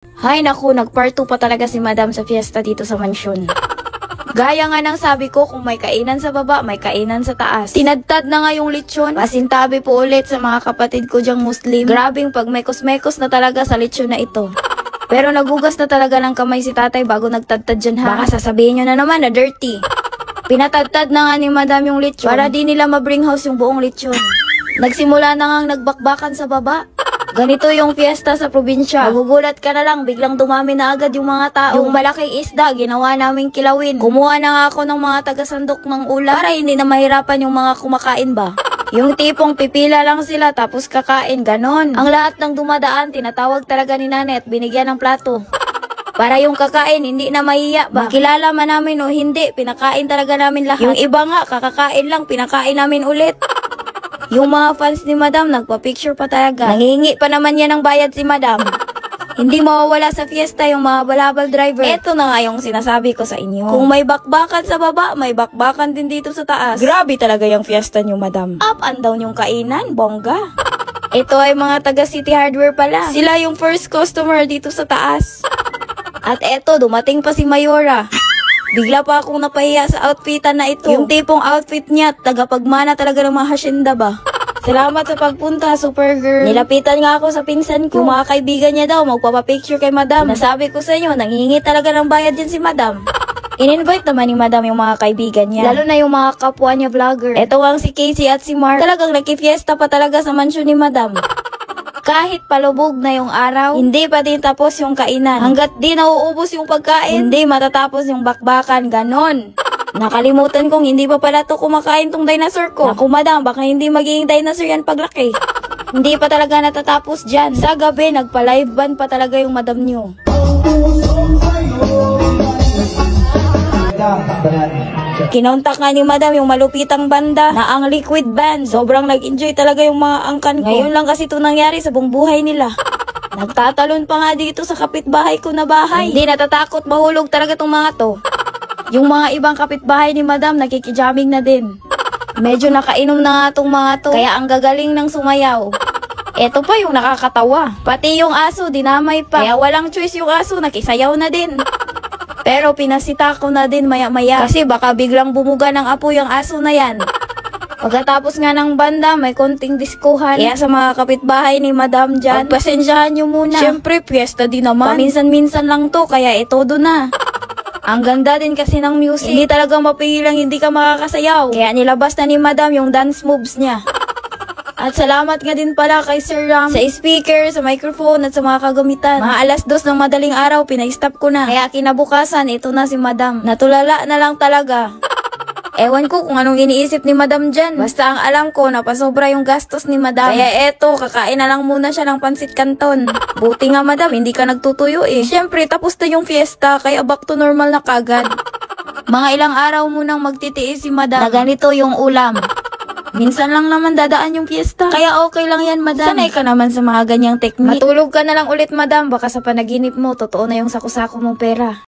Hay naku, nag-part 2 pa talaga si Madam sa fiesta dito sa mansyon. Gaya nga ng sabi ko, kung may kainan sa baba, may kainan sa taas. Tinadtad na nga yung lechon. Pasintabi po ulit sa mga kapatid ko dyang Muslim. Grabing pag mekos-mekos na talaga sa lechon na ito. Pero nagugas na talaga ng kamay si tatay bago nagtadtad dyan ha. Baka sasabihin nyo na naman na dirty. Pinatadtad na nga ni Madam yung lechon para di nila ma-bring house yung buong lechon. Nagsimula na nga nagbakbakan sa baba. Ganito yung fiesta sa probinsya. Magugulat ka na lang, biglang dumami na agad yung mga tao. Yung malaking isda, ginawa naming kilawin. Kumuha na nga ako ng mga taga-sandok ng ulam para hindi na mahirapan yung mga kumakain ba. Yung tipong pipila lang sila tapos kakain, ganon. Ang lahat ng dumadaan, tinatawag talaga ni nanay at binigyan ng plato. Para yung kakain, hindi na mahiya ba? Kilala man namin o hindi, pinakain talaga namin lahat. Yung iba nga, kakakain lang, pinakain namin ulit. Yung mga fans ni Madam, nagpa-picture pa talaga. Nangingi pa naman yan ng bayad si Madam. Hindi mawawala sa fiesta yung mga balabal driver. Eto na nga yung sinasabi ko sa inyo. Kung may bakbakan sa baba, may bakbakan din dito sa taas. Grabe talaga yung fiesta nyo, Madam. Up and down yung kainan, bongga. Ito ay mga taga City Hardware pala. Sila yung first customer dito sa taas. At eto, dumating pa si Mayora. Bigla pa akong napahiya sa outfitan na ito. Yung tipong outfit niya, tagapagmana talaga ng mga hasyenda ba? Salamat sa pagpunta, Supergirl. Nilapitan nga ako sa pinsan ko. Yung mga kaibigan niya daw, magpapapicture kay Madam. Nasabi ko sa inyo, nangingi talaga ng bayad din si Madam. In-invite naman ni Madam yung mga kaibigan niya. Lalo na yung mga kapwa niya vlogger. Eto ang si Casey at si Mark. Talagang nakifiesta pa talaga sa mansyon ni Madam. Kahit palubog na yung araw, hindi pa din tapos yung kainan. Hanggat di nauubos yung pagkain, hindi matatapos yung bakbakan, ganon. Nakalimutan kong hindi pa pala to kumakain tong dinosaur ko. Naku Madam, baka hindi magiging dinosaur yan paglaki. Hindi pa talaga natatapos dyan. Sa gabi, nagpa-live band pa talaga yung Madam nyo. Kinontak nga ni Madam yung malupitang banda na ang Liquid Band. Sobrang nag-enjoy talaga yung mga angkan ko. Ngayon lang kasi ito nangyari sa buong buhay nila. Nagtatalon pa nga dito sa kapitbahay ko na bahay. Hindi natatakot mahulog talaga tong mga to. Yung mga ibang kapitbahay ni Madam nakikijaming na din. Medyo nakainom na nga tong mga to, kaya ang gagaling ng sumayaw. Eto pa yung nakakatawa. Pati yung aso dinamay pa. Kaya walang choice yung aso, nakisayaw na din. Pero pinasita ko na din maya-maya kasi baka biglang bumuga ng apoy ang aso na yan. Pagkatapos nga ng banda, may konting diskuhan. Kaya sa mga kapitbahay ni Madam dyan, pagpasensyahan nyo muna. Siyempre, fiesta din naman. Paminsan-minsan lang to, kaya ito do na. Ang ganda din kasi ng music. Hindi talaga mapigilang hindi ka makakasayaw. Kaya nilabas na ni Madam yung dance moves niya. At salamat nga din pala kay Sir Ram sa speaker, sa microphone at sa mga kagamitan. Mga alas 2 ng madaling araw, pinay-stop ko na. Kaya kinabukasan, ito na si Madam. Natulala na lang talaga. Ewan ko kung anong iniisip ni Madam dyan. Basta ang alam ko, napasobra yung gastos ni Madam. Kaya eto, kakain na lang muna siya ng pansit canton. Buti nga Madam, hindi ka nagtutuyo eh. Siyempre, tapos na yung fiesta, kaya back to normal na kagad. Mga ilang araw munang magtitiis si Madam na ganito yung ulam. Minsan lang naman dadaan yung fiesta. Kaya okay lang yan, Madam. Sanay ka naman sa mga ganyang technique. Matulog ka na lang ulit, Madam. Baka sa panaginip mo, totoo na yung sako-sako mong pera.